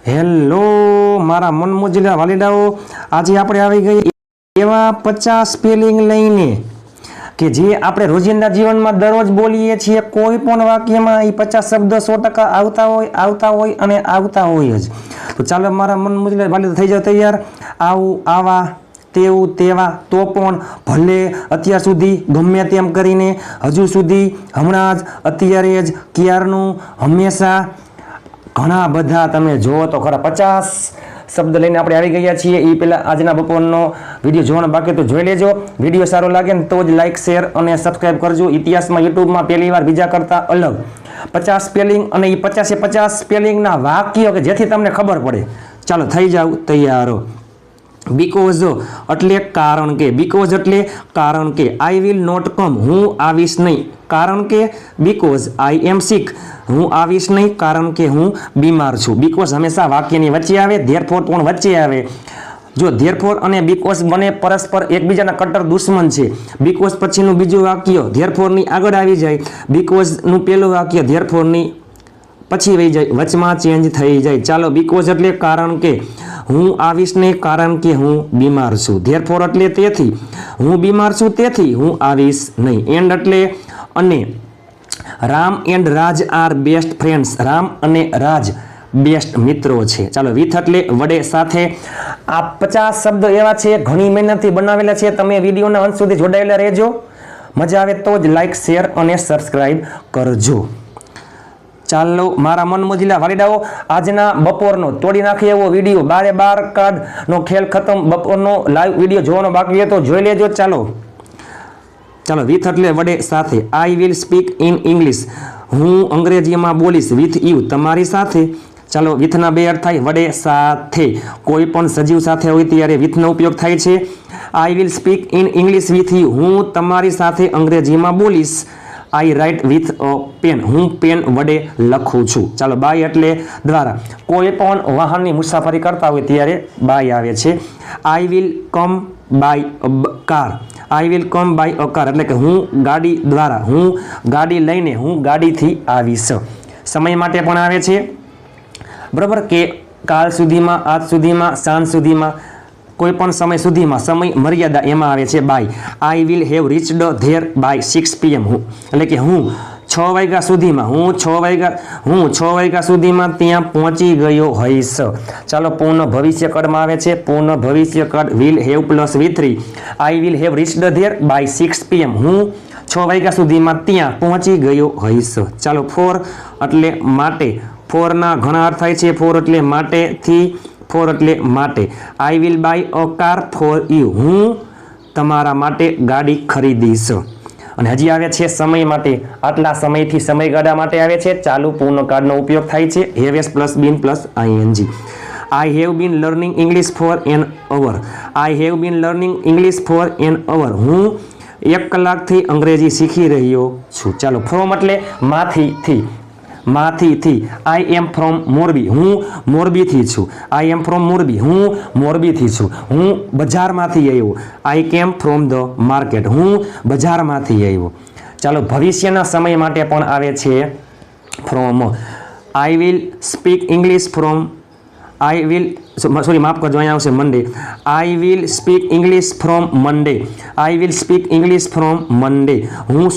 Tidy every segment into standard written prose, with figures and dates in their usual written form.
Hello મારા મન મોજીલા વાલીડાઓ, આજે આપણે આવી ગઈ એવા 50 સ્પેલિંગ લઈને કે જે આપણે રોજિંદા જીવનમાં દરરોજ બોલીએ છીએ. કોઈ પણ વાક્યમાં એ 50 શબ્દ 100% આવતા હોય જ. તો ચાલો મારા મન મોજીલા વાલીડા થઈ જાવ તૈયાર. આવું, આવા, તેવું, તેવા, તો પણ, ભલે, અત્યાર સુધી, ગમે તેમ કરીને, હજુ સુધી, હમણાં જ, અત્યારે જ, ક્યારનું, હંમેશા, ઘણા બધા. તમે જુઓ તો ખરા 50 શબ્દ લઈને આપણે આવી ગયા છીએ. એ પહેલાં આજના બપોરનો વિડીયો જોવાનો બાકી તો જોઈ લેજો. વિડીયો સારો લાગે ને તો જ લાઇક, શેર અને સબસ્ક્રાઈબ કરજો. ઇતિહાસમાં યુટ્યુબમાં પહેલી વાર બીજા કરતાં અલગ 50 સ્પેલિંગ અને એ 50 સ્પેલિંગના વાક્યો કે જેથી તમને ખબર પડે. ચાલો થઈ જાવ તૈયારો. બીકોઝ એટલે કારણ કે, બીકોઝ એટલે કારણ કે. આઈ વિલ નોટ કમ, હું આવીશ નહીં કારણ કે. બીકોઝ આઈ એમ સિક, હું આવીશ નહીં કારણ કે હું બીમાર છું. બીકોઝ હંમેશા વાક્યની વચ્ચે આવે, ધેરફોર પણ વચ્ચે આવે. જો ધેરફોર અને બીકોઝ બંને પરસ્પર એકબીજાના કટ્ટર દુશ્મન છે. બીકોઝ પછીનું બીજું વાક્ય ધેરફોરની આગળ આવી જાય, બીકોઝનું પહેલું વાક્ય ધેરફોરની પછી વહી જાય, વચમાં ચેન્જ થઈ જાય. ચાલો, બીકોઝ એટલે કારણ કે, હું આવીશ નહીં કારણ કે હું બીમાર છું. ધેરફોર એટલે તેથી, હું બીમાર છું તેથી હું આવીશ નહીં. એન્ડ એટલે અને. Ram and Raj are best friends, Ram અને રાજ બેસ્ટ મિત્રો છે. ચાલો, વિથ એટલે વડે, સાથે. આ 50 શબ્દો એવા છે, ઘણી મહેનતથી બનાવેલા છે. તમે વિડીયોના અંત સુધી જોડાયેલા રહેજો. મજા આવે તો જ લાઈક, શેર અને સબસ્ક્રાઈબ કરજો. ચાલો મારા મન મોજીલા વાલીડાઓ, આજના બપોરનો તોડી નાખી એવો વિડીયો 12 કાર્ડનો ખેલ ખતમ. બપોરનો લાઈવ વિડીયો જોવાનો બાકી તો જોઈ લેજો. ચાલો, વિથ એટલે વડે, સાથે. આઈ વિલ સ્પીક ઇન ઇંગ્લિશ, હું અંગ્રેજીમાં બોલીશ. વિથ યુ, તમારી સાથે. ચાલો, વિથના બે અર્થ થાય, વડે, સાથે. કોઈ પણ સજીવ સાથે હોય ત્યારે વિથનો ઉપયોગ થાય છે. I will speak in English with you, હું તમારી સાથે અંગ્રેજીમાં બોલીશ. I write with a pen, હું પેન વડે લખું છું. ચાલો, બાય એટલે દ્વારા. કોઈ પણ વાહનની મુસાફરી કરતા હોય ત્યારે બાય આવે છે. I will come by car, I will come by a car એટલે કે હું ગાડી દ્વારા, હું ગાડી લઈને, હું ગાડીથી આવીશ. સમય માટે પણ આવે છે, બરાબર, કે કાલ સુધીમાં, આજ સુધીમાં, સાંજ સુધીમાં, કોઈ પણ સમય સુધીમાં, સમય મર્યાદા એમાં આવે છે by. I will have reached there by 6 PM, એટલે કે હું 6 વાગ્યા સુધીમાં, હું 6 વાગ્યા સુધીમાં ત્યાં પહોંચી ગયો હોઈશ. ચાલો, પૂર્ણ ભવિષ્ય કાળમાં આવે છે. પૂર્ણ ભવિષ્ય કાળ will have plus V3. I will have reached there by 6 PM, હું 6 વાગ્યા સુધીમાં ત્યાં પહોંચી ગયો હોઈશ. ચાલો, ફોર એટલે માટે. ફોરના ઘણા અર્થ થાય છે. ફોર એટલે માટેથી, ફોર એટલે માટે. I will buy a car for you, હું તમારા માટે ગાડી ખરીદીશ. અને હજી આવે છે સમય માટે. આટલા સમયથી સમયગાળા માટે આવે છે. ચાલુ પૂર્ણકાળનો ઉપયોગ થાય છે. Have as plus been plus ING. I have been learning English for an hour, I have been learning English for an hour, હું 1 કલાકથી અંગ્રેજી શીખી રહ્યો છું. ચાલો, ફ્રોમ એટલે માંથી. આઈ એમ ફ્રોમ મોરબી, હું મોરબીથી છું. આઈ એમ ફ્રોમ મોરબી, હું મોરબીથી છું. હું બજારમાંથી આવ્યો. આઈ કેમ ફ્રોમ ધ માર્કેટ, હું બજારમાંથી આવ્યો. ચાલો, ભવિષ્યના સમય માટે પણ આવે છે from. I will speak English from, I will, sorry માફ કરજો, અહીંયા આવશે Monday. I will speak English from Monday, I will speak English from Monday, હું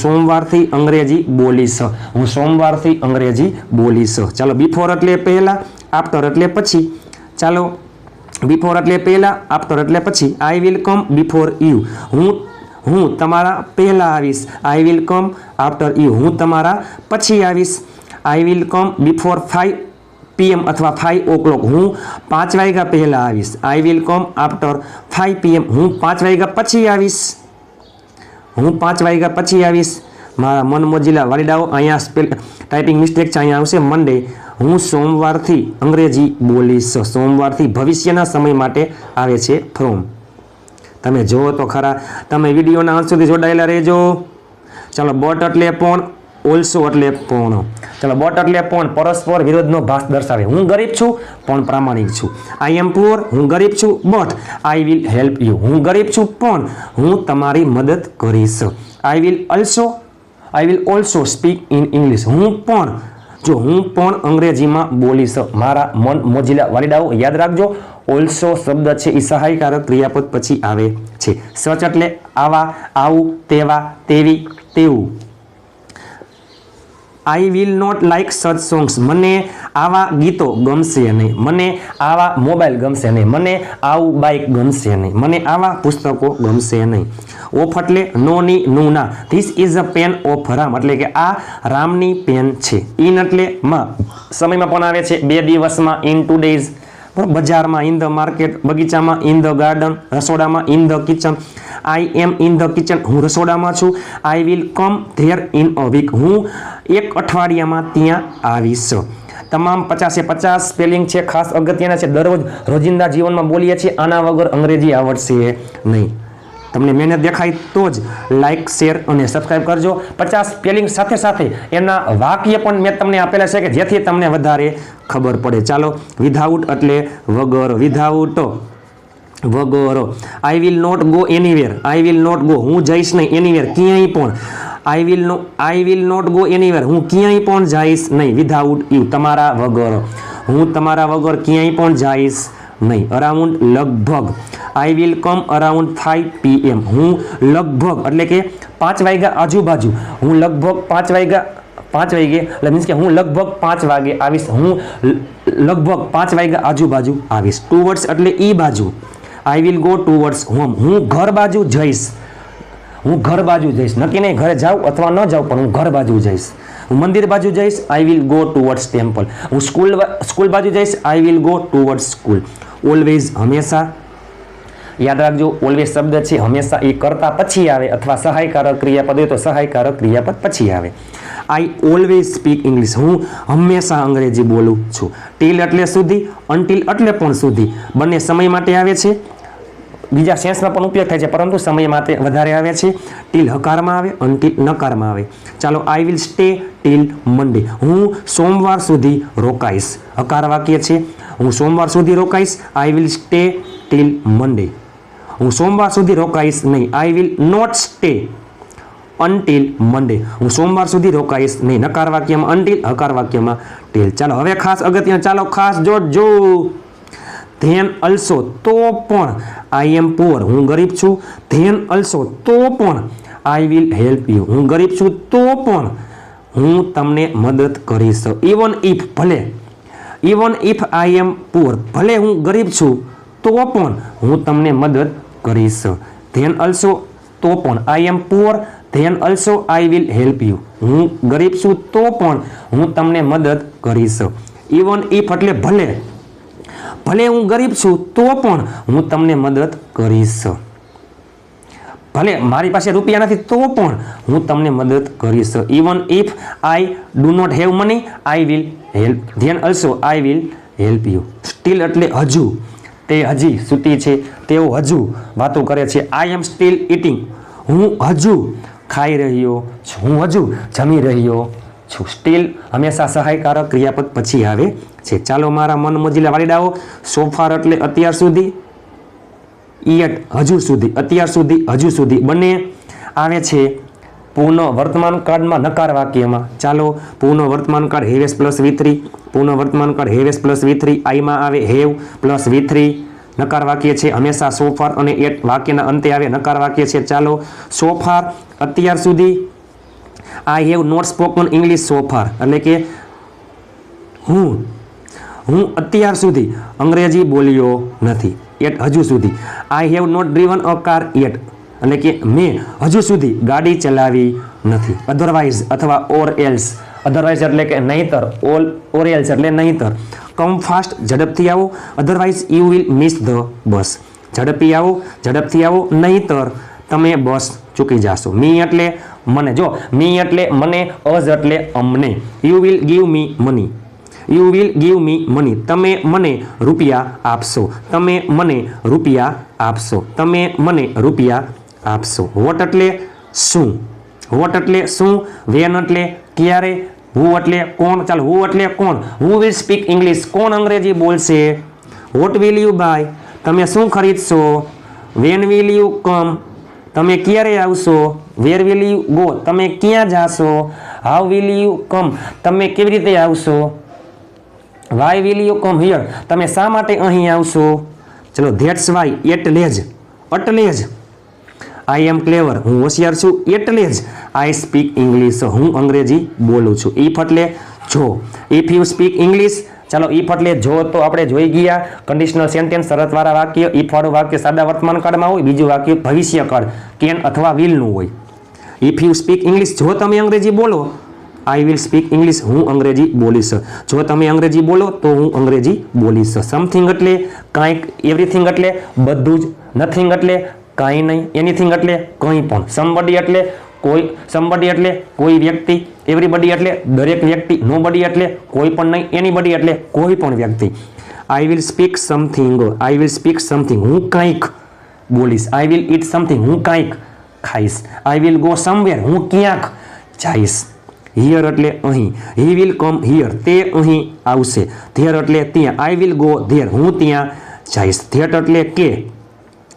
સોમવારથી અંગ્રેજી બોલીશ. હું સોમવારથી અંગ્રેજી બોલીશ. ચાલો, બિફોર એટલે પહેલા, આફ્ટર એટલે પછી. ચાલો, બિફોર એટલે પહેલા, આફ્ટર એટલે પછી. I will come before you, હું તમારા પહેલા આવીશ. I will come after you, હું તમારા પછી આવીશ. I will come before 5 PM અથવા 5 o'clock, હું 5 વાગ્યા પહેલાં આવીશ. I will come after 5 PM, હું 5 વાગ્યા પછી આવીશ. મારા મન મોજીલા વાલીડાઓ, અહીંયા ટાઈપિંગ મિસ્ટેક છે, અહીંયા આવશે મંડે. હું સોમવારથી અંગ્રેજી બોલીશ. સોમવારથી ભવિષ્યના સમય માટે આવે છે ફ્રોમ. તમે જુઓ તો ખરા. તમે વિડીયોના અંત સુધી જોડાયેલા રહેજો. ચાલો, બટ એટલે પણ, ઓલ્સો એટલે પણ. ચાલો, બટ એટલે પણ પરસ્પર વિરોધનો ભાસ દર્શાવે. હું ગરીબ છું પણ પ્રામાણિક છું. આઈ એમ પુઅર, હું ગરીબ છું but I will help you, હું ગરીબ છું પણ હું તમારી મદદ કરીશ. I will also speak in English, હું પણ જો હું પણ અંગ્રેજીમાં બોલીશ મારા મન મોજીલા વાલીડાઓ યાદ રાખજો ઓલ્સો શબ્દ છે એ સહાયકારક ક્રિયાપદ પછી આવે છે સચ એટલે આવા આવું તેવા તેવી તેવું I will not like such songs મને આવા ગીતો ગમશે નહીં મને આવા મોબાઈલ ગમશે નહીં મને આવું બાઇક ગમશે નહીં મને આવા પુસ્તકો ગમશે નહીં ઓફ એટલે નો ની નું ના this is a pen of Ram એટલે કે આ રામની પેન છે ઇન એટલે માં સમયમાં પણ આવે છે 2 દિવસમાં ઇન 2 days બજારમાં ઇન ધ માર્કેટ બગીચામાં ઇન ધ ગાર્ડન રસોડામાં in the kitchen I am in the kitchen હું રસોડામાં છું I will come there in a week હું એક અઠવાડિયામાં ત્યાં આવીશ તમામ 50-50 સ્પેલિંગ છે ખાસ અગત્યના છે દરરોજ રોજિંદા જીવનમાં બોલીએ છીએ આના વગર અંગ્રેજી આવડશે નહીં તમને મહેનત દેખાય તો જ લાઇક શેર અને સબસ્ક્રાઇબ કરજો 50 સ્પેલિંગ સાથે સાથે એના વાક્ય પણ મેં તમને આપેલા છે કે જેથી તમને વધારે ખબર પડે ચાલો વિધાઉટ એટલે વગર વિધાઉટ વગર I will not go anywhere I will not go હું જઈશ નહીં એનીવેર ક્યાંય પણ I will not go anywhere હું ક્યાંય પણ જઈશ નહીં વિધાઉટ યુ તમારા વગર હું તમારા વગર ક્યાંય પણ જઈશ નહીં અરાઉન્ડ લગભગ I will come around 5 PM હું લગભગ એટલે કે 5 વાગ્યા આજુબાજુ હું લગભગ 5 વાગે એટલે મીન્સ કે હું લગભગ 5 વાગે આવીશ હું લગભગ 5 વાગ્યા આજુબાજુ આવીશ ટુવર્ડ્સ એટલે ઈ બાજુ I will go towards home હું ઘર બાજુ જઈશ નક્કી નહીં ઘરે જાઉં અથવા ન જાઉં પણ હું ઘર બાજુ જઈશ હું મંદિર બાજુ જઈશ I will go towards temple હું સ્કૂલ બાજુ જઈશ I will go towards school always હંમેશા યાદ રાખજો ઓલવેઝ શબ્દ છે હંમેશા એ કરતા પછી આવે અથવા સહાયકારક ક્રિયાપદ હોય તો સહાયકારક ક્રિયાપદ પછી આવે આઈ ઓલવેઝ સ્પીક ઇંગ્લિશ હું હંમેશા અંગ્રેજી બોલું છું ટીલ એટલે સુધી અનટીલ એટલે પણ સુધી બંને સમય માટે આવે છે બીજા સેન્સમાં પણ ઉપયોગ થાય છે પરંતુ સમય માટે વધારે આવે છે ટીલ હકારમાં આવે અનટીલ નકારમાં આવે ચાલો આઈ વિલ સ્ટે ટીલ મંડે હું સોમવાર સુધી રોકાઈશ હકાર વાક્ય છે હું સોમવાર સુધી રોકાઈશ I will stay till Monday હું સોમવાર સુધી રોકાઈશ નહીં I will not stay until Monday હું સોમવાર સુધી રોકાઈશ નહીં નકાર વાક્યમાં અનટીલ હકાર વાક્યમાં ટીલ ચાલો હવે ખાસ અગત્યનું ચાલો ખાસ જોડજો ધેન અલ્સો તો પણ આઈ એમ પુઅર હું ગરીબ છું ધેન અલ્સો તો પણ આઈ વિલ હેલ્પ યુ હું ગરીબ છું તો પણ હું તમને મદદ કરીશ even if I am poor ભલે હું ગરીબ છું તો પણ હું તમને મદદ કરીશ ધેન અલ્સો તો પણ I am poor then also I will help you હું ગરીબ છું તો પણ હું તમને મદદ કરીશ ઇવન ઇફ એટલે ભલે હું ગરીબ છું તો પણ હું તમને મદદ કરીશ ભલે મારી પાસે રૂપિયા નથી તો પણ હું તમને મદદ કરીશ even if I do not have money I will help then also I will help you still એટલે હજુ તે હજી સૂતી છે તેઓ હજુ વાતો કરે છે આઈ એમ સ્ટીલ ઇટિંગ હું હજુ ખાઈ રહ્યો છું હું હજુ જમી રહ્યો છું સ્ટીલ હંમેશા સહાયકારક ક્રિયાપદ પછી આવે છે ચાલો મારા મન મોજીલા વાલીડાઓ સોફાર એટલે અત્યાર સુધી યટ હજુ સુધી અત્યાર સુધી હજુ સુધી બંને આવે છે પૂર્ણ વર્તમાન કાળમાં નકાર વાક્યમાં ચાલો પૂર્ણ વર્તમાન કાળ હેવેસ પ્લસ V3 પૂર્ણ વર્તમાન કાળ હેવેસ પ્લસ V3 આઈમાં આવે હેવ પ્લસ V3 નકાર વાક્ય છે હંમેશા સોફાર અને એટ વાક્યના અંતે આવે નકાર વાક્ય છે ચાલો સોફાર અત્યાર સુધી I have not spoken English so far એટલે કે હું અત્યાર સુધી અંગ્રેજી બોલ્યો નથી એટ હજુ સુધી I have not driven a car yet એટલે કે મેં હજુ સુધી ગાડી ચલાવી નથી અધરવાઇઝ અથવા ઓર એલ્સ અધરવાઇઝ એટલે કે નહીતર ઓર એલ્સ એટલે નહીતર કમ ફાસ્ટ ઝડપથી આવો otherwise you will miss the bus ઝડપથી આવો નહીતર તમે બસ ચૂકી જાશો મી એટલે મને જો મી એટલે મને અઝ એટલે અમને you will give me money તમે મને રૂપિયા આપશો વોટ એટલે શું વેન એટલે ક્યારે હુ એટલે કોણ ચાલો હુ એટલે કોણ હુ વિલ સ્પીક ઇંગ્લિશ કોણ અંગ્રેજી બોલશે વોટ વિલ યુ બાય તમે શું ખરીદશો વેન વિલ યુ કમ તમે ક્યારે આવશો? Where will you go? તમે ક્યાં જાશો? How will you come? તમે કેવી રીતે આવશો? Why will you come here? તમે શા માટે અહીં આવશો? ચલો ધેટ્સ વાય, એટલે જ આઈ એમ ક્લેવર, હું હોશિયાર છું એટલે જ આઈ સ્પીક ઇંગ્લિશ, હું અંગ્રેજી બોલું છું. ઇફ એટલે જો, ઇફ યુ સ્પીક ઇંગ્લિશ. ચાલો ઇફ એટલે જો તો આપણે જોઈ ગયા. કન્ડિશનલ સેન્ટેન્સ શરતવાળા વાક્ય. ઇફ વાળું વાક્ય સાદા વર્તમાન કાળમાં હોય, બીજું વાક્ય ભવિષ્યકાળ કેન અથવા વિલનું હોય. ઇફ યુ સ્પીક ઇંગ્લિશ, જો તમે અંગ્રેજી બોલો, આઈ વિલ સ્પીક ઇંગ્લિશ, હું અંગ્રેજી બોલીશ. જો તમે અંગ્રેજી બોલો તો હું અંગ્રેજી બોલીશ. સમથિંગ એટલે કાંઈક, એવરીથિંગ એટલે બધું જ, નથિંગ એટલે કાંઈ નહીં, એનીથિંગ એટલે કંઈ પણ, સમબડી એટલે કોઈ, સમબડી એટલે કોઈ વ્યક્તિ, એવરીબડી એટલે દરેક વ્યક્તિ, નોબડી એટલે કોઈ પણ નહીં, એનીબડી એટલે કોઈ પણ વ્યક્તિ. આઈ will speak something, I will speak something, હું કંઈક બોલીશ. આઈ વિલ ઇટ સમથિંગ, હું કંઈક ખાઈશ. આઈ વિલ ગો સમવેર, હું ક્યાંક જઈશ. હિયર એટલે અહીં, હી વિલ કમ હિયર, તે અહીં આવશે. ધેર એટલે ત્યાં, આઈ વિલ ગો ધેર, હું ત્યાં જઈશ. ધેટ એટલે કે,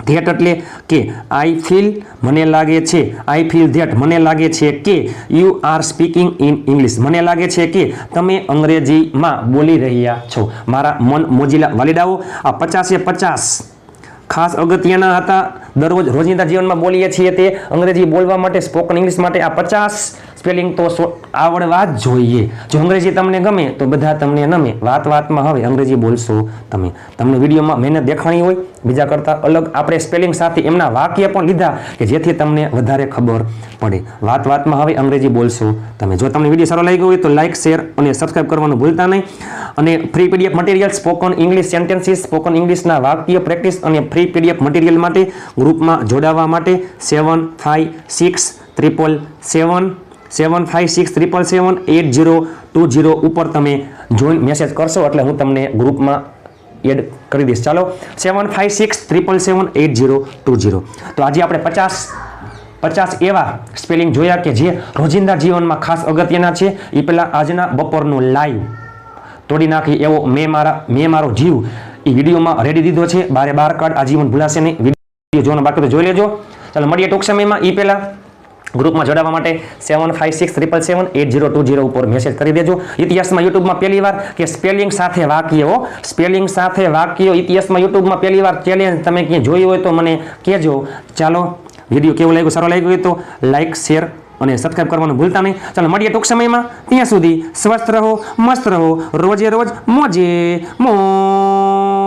ધેટ એટલે કે, આઈ ફીલ મને લાગે છે, આઈ ફીલ ધેટ મને લાગે છે કે you are speaking in English, મને લાગે છે કે તમે અંગ્રેજીમાં બોલી રહ્યા છો. મારા મન મોજીલા વાલીડાઓ, આ 50 ખાસ અગત્યના હતા. દરરોજ રોજિંદા જીવનમાં બોલીએ છીએ તે અંગ્રેજી બોલવા માટે, સ્પોકન ઇંગ્લિશ માટે આ 50 સ્પેલિંગ તો આવડવા જ જોઈએ. જો અંગ્રેજી તમને ગમે તો બધા તમને નમે. વાતમાં હવે અંગ્રેજી બોલશો તમે. તમને વિડીયોમાં મહેનત દેખાણી હોય, બીજા કરતાં અલગ આપણે સ્પેલિંગ સાથે એમના વાક્ય પણ લીધા કે જેથી તમને વધારે ખબર પડે. વાતમાં હવે અંગ્રેજી બોલશો તમે. જો તમને વિડીયો સારો લાગ્યો હોય તો લાઇક, શેર અને સબસ્ક્રાઇબ કરવાનું ભૂલતા નહીં. અને free PDF material, spoken English sentences, spoken ઇંગ્લિશના વાક્ય પ્રેક્ટિસ અને ફ્રી પીડીએફ મટીરિયલ માટે ગ્રુપમાં જોડાવા માટે 7567778020 ઉપર તમે જોઈન મેસેજ કરશો એટલે હું તમને ગ્રુપમાં એડ કરી દઈશ. ચાલો 7567778020. તો આજે આપણે 50 એવા સ્પેલિંગ જોયા કે જે રોજિંદા જીવનમાં ખાસ અગત્યના છે. એ પહેલાં આજના બપોરનું લાઈવ તોડી નાખી એવો મેં મારો જીવ એ વિડીયોમાં રેડી દીધો છે. 12 કાર્ડ આજીવન ભૂલાશે નહીં. વિડીયો જોવાનો બાકી તો જોઈ લેજો. ચાલો મળીએ ટૂંક સમયમાં. એ પહેલાં ગ્રુપમાં જોડાવા માટે 7567778020 ઉપર મેસેજ કરી દેજો. ઇતિહાસમાં યુટ્યુબમાં પહેલી વાર કે સ્પેલિંગ સાથે વાક્યો, સ્પેલિંગ સાથે વાક્યો ઇતિહાસમાં યુટ્યુબમાં પહેલી વાર ચેલેન્જ તમે ક્યાંય જોયું હોય તો મને કહેજો. ચાલો વિડીયો કેવો લાગ્યો, સારો લાગ્યો હોય તો લાઇક, શેર અને સબસ્ક્રાઇબ કરવાનું ભૂલતા નહીં. ચાલો મળીએ ટૂંક સમયમાં. ત્યાં સુધી સ્વસ્થ રહો, મસ્ત રહો, રોજે રોજ મોજે મોજ.